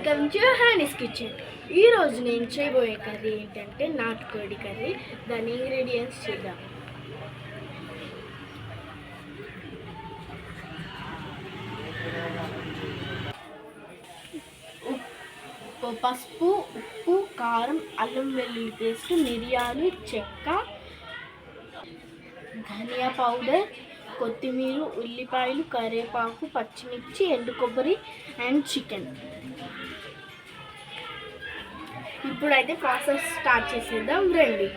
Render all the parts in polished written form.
Welcome to హ్యానీస్ kitchen. ఈరోజు నేను చేయబోయే కర్రీ ఏంటంటే నాటుకోడి కర్రీ. దాని ఇంగ్రీడియంట్స్ చూద్దాం. పసుపు, ఉప్పు, కారం, అల్లం వెల్లుల్లి పేస్ట్, మిరియాలు, చెక్క, ధనియా పౌడర్, కొత్తిమీర, ఉల్లిపాయలు, కరివేపాకు, పచ్చిమిర్చి, ఎండు కొబ్బరి అండ్ చికెన్. ఇప్పుడైతే ప్రాసెస్ స్టార్ట్ చేసేద్దాం రండి.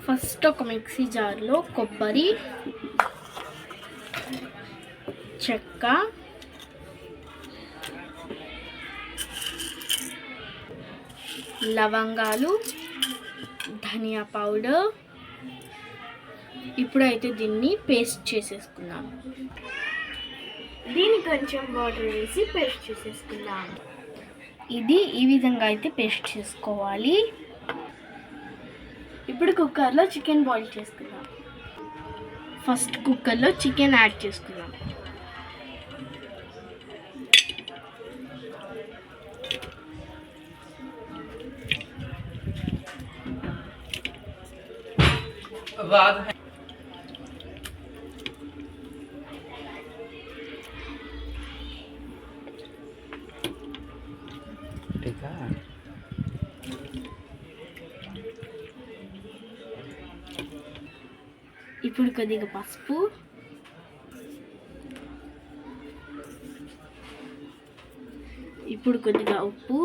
ఫస్ట్ ఒక మిక్సీ జార్లో కొబ్బరి, చెక్క, లవంగాలు, ధనియా పౌడర్. ఇప్పుడైతే దీన్ని పేస్ట్ చేసేసుకుందాం. దీన్ని కొంచెం వాటర్ వేసి పేస్ట్ చేసేసుకుందాం. ఇది ఈ విధంగా అయితే పేస్ట్ చేసుకోవాలి. ఇప్పుడు కుక్కర్లో చికెన్ బాయిల్ చేసుకుందాం. ఫస్ట్ కుక్కర్లో చికెన్ యాడ్ చేసుకుందాం. ఇప్పుడు కొద్దిగా పసుపు, ఇప్పుడు కొద్దిగా ఉప్పు,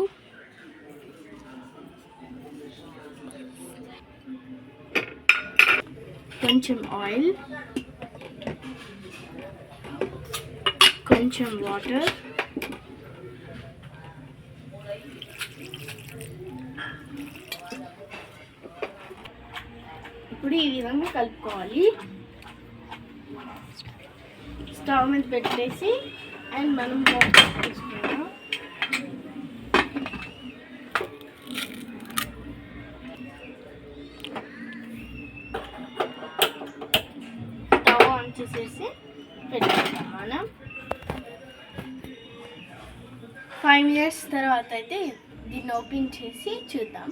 కొంచెం ఆయిల్, కొంచెం వాటర్, ఇప్పుడు ఈ విధంగా కలుపుకోవాలి. స్టవ్ మీద పెట్టేసి అండ్ మనం తీసుకుందాం. స్టవ్ ఆన్ చేసేసి పెట్టుకుందాం. మనం 5 minutes తర్వాత అయితే దీన్ని ఓపెన్ చేసి చూద్దాం.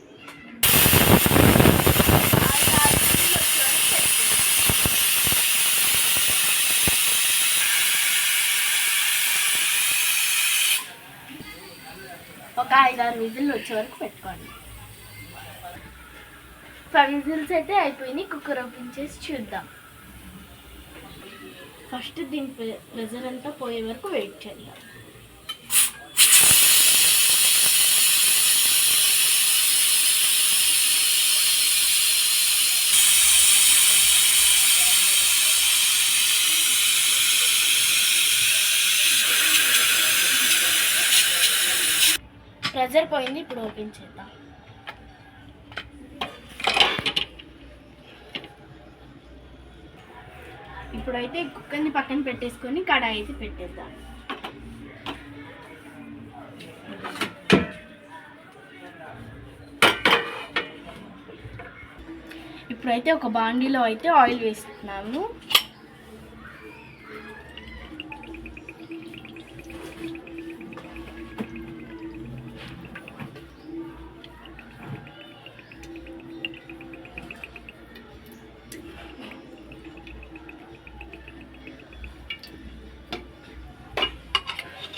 ఒక 5-6 విజిల్లు వచ్చే వరకు పెట్టుకోండి. 5 విజిల్స్ అయితే అయిపోయినాయి. కుక్కర్ ఓపెన్ చేసి చూద్దాం. ఫస్ట్ దీని ప్రెజర్ అంతా పోయే వరకు వెయిట్ చేద్దాం. ప్రెజర్ పోయింది. ఇప్పుడు ఓపెన్ చేద్దాం. ఇప్పుడైతే కుక్కర్ని పక్కన పెట్టేసుకొని కడాయి అయితే పెట్టేద్దాం. ఇప్పుడైతే ఒక బాండీలో అయితే ఆయిల్ వేస్తున్నాము.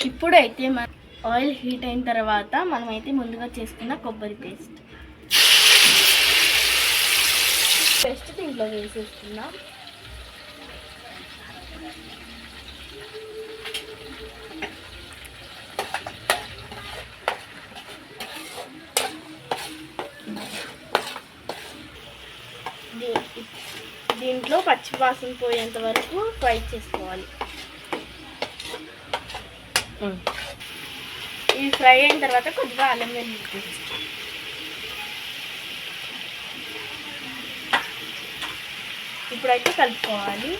ఇప్పుడైతే మన ఆయిల్ హీట్ అయిన తర్వాత మనమైతే ముందుగా చేసుకున్న కొబ్బరి పేస్ట్ దీంట్లో వేసేస్తున్నాం. దీంట్లో పచ్చివాసన పోయేంత వరకు ఫ్రై చేసుకోవాలి. ఇది ఫ్రై అయిన తర్వాత కొద్దిగా అల్లం వెల్లుల్లి పేస్ట్, ఇప్పుడైతే కలుపుకోవాలి.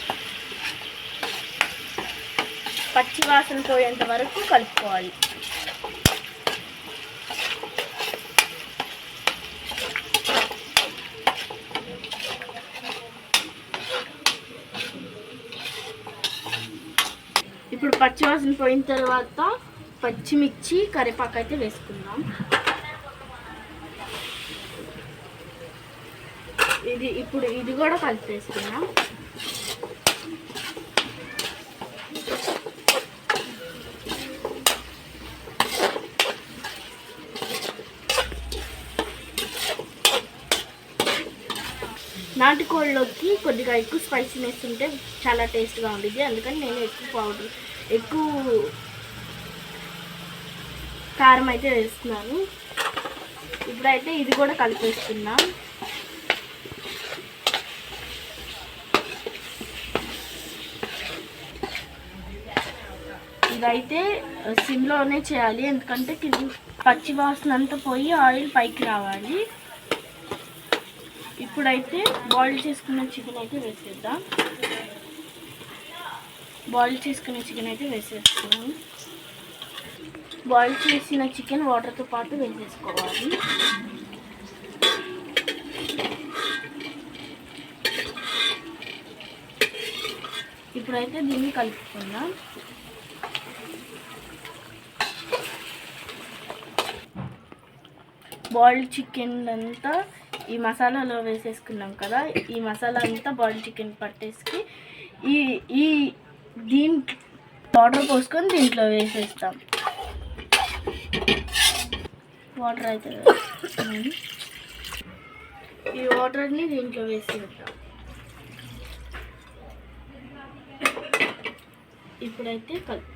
పచ్చి వాసన పోయేంత వరకు కలుపుకోవాలి. ఇప్పుడు పచ్చివాసన పోయిన తర్వాత పచ్చిమిర్చి కరివేపాకు అయితే వేసుకుందాం. ఇప్పుడు ఇది కూడా కలిపేసుకున్నాం. నాటుకోళ్ళలోకి కొద్దిగా ఎక్కువ స్పైసీనెస్ ఉంటే చాలా టేస్ట్గా ఉంటుంది. అందుకని నేను ఎక్కువ కారం అయితే వేస్తున్నాను. ఇప్పుడైతే ఇది కూడా కలిపేస్తున్నాం. ఇదైతే సిమ్లోనే చేయాలి, ఎందుకంటే పచ్చి వాసన అంతా పోయి ఆయిల్ పైకి రావాలి. ఇప్పుడైతే బాయిల్ చేసుకున్న చికెన్ అయితే వేసేద్దాం. బాయిల్ చేసుకున్న చికెన్ అయితే వేసేస్తున్నాం. బాయిల్ చేసిన చికెన్ వాటర్తో పాటు వేసేసుకోవాలి. ఇప్పుడైతే దీన్ని కలుపుకుందాం. బాయిల్డ్ చికెన్ అంతా ఈ మసాలాలో వేసేసుకున్నాం కదా, ఈ మసాలా అంతా బాయిల్డ్ చికెన్ పట్టేసి దీంట్లో వాటర్ పోసుకొని దీంట్లో వేసేస్తాం. వాటర్ అయితే ఈ వాటర్ని దీంట్లో వేసేద్దాం. ఇప్పుడైతే కలుపుతాం.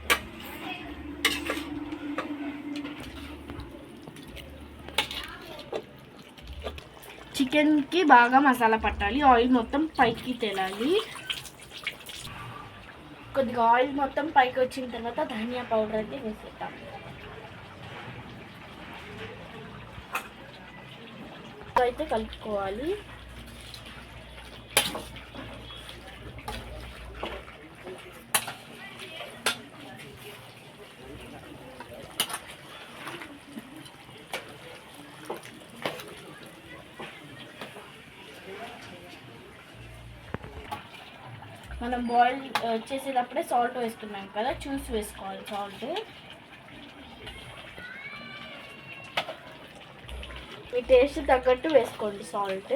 చికెన్కి బాగా మసాలా పట్టాలి, ఆయిల్ మొత్తం పైకి తేలాలి. కొద్దిగా ఆయిల్ మొత్తం పైకి వచ్చిన తర్వాత ధనియా పౌడర్ అయితే వేసేద్దాం. అయితే కలుపుకోవాలి. మనం బాయిల్ చేసేటప్పుడే సాల్ట్ వేస్తున్నాం కదా, చూసి వేసుకోవాలి సాల్ట్. మీ టేస్ట్ తగ్గట్టు వేసుకోండి సాల్ట్.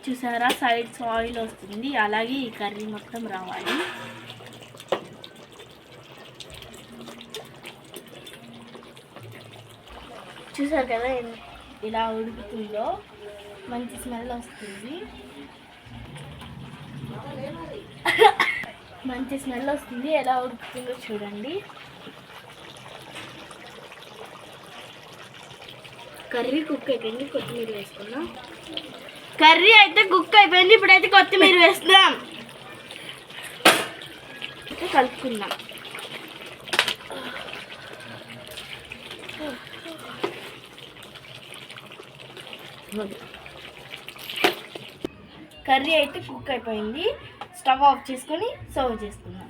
చూసారా, సైడ్స్ ఆయిల్ వస్తుంది, అలాగే ఈ కర్రీ మొత్తం రావాలి. చూసారు కదా ఇలా ఉడుకుతుందో, మంచి స్మెల్ వస్తుంది. మంచి స్మెల్ వస్తుంది, ఎలా ఉడుకుతుందో చూడండి. కర్రీ కుక్ అయిపోయింది, కొత్తిమీర వేసుకున్నాం. కర్రీ అయితే కుక్ అయిపోయింది, ఇప్పుడైతే కొత్తిమీర వేస్తున్నాం. కలుపుకుందాం. కర్రీ అయితే కుక్ అయిపోయింది, స్టవ్ ఆఫ్ చేసుకొని సర్వ్ చేసుకుందాం.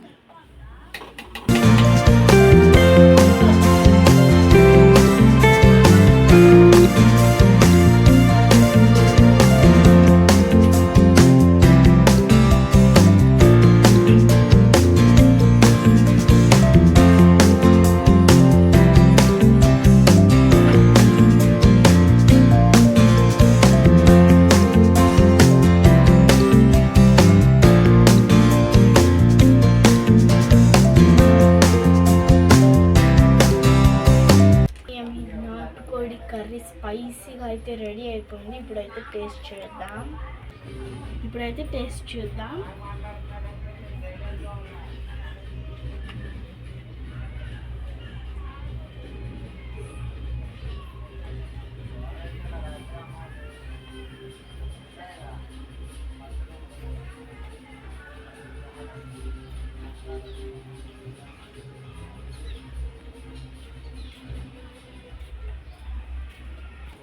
కర్రీ స్పైసీగా అయితే రెడీ అయిపోయింది. ఇప్పుడైతే టేస్ట్ చూద్దాం.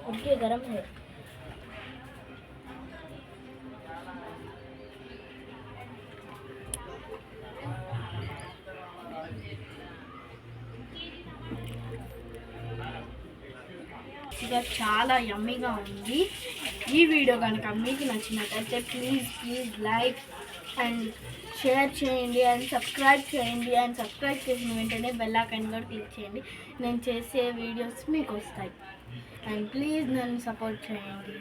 उनके गरम है। చాలా యమ్మీగా ఉంది. ఈ వీడియో కనుక మీకు నచ్చినట్లయితే ప్లీజ్ లైక్ అండ్ షేర్ చేయండి అండ్ సబ్స్క్రైబ్ చేయండి. అండ్ సబ్స్క్రైబ్ చేసిన వెంటనే బెల్ ఐకాన్ కూడా క్లిక్ చేయండి. నేను చేసే వీడియోస్ మీకు వస్తాయి. అండ్ ప్లీజ్ నన్ను సపోర్ట్ చేయండి.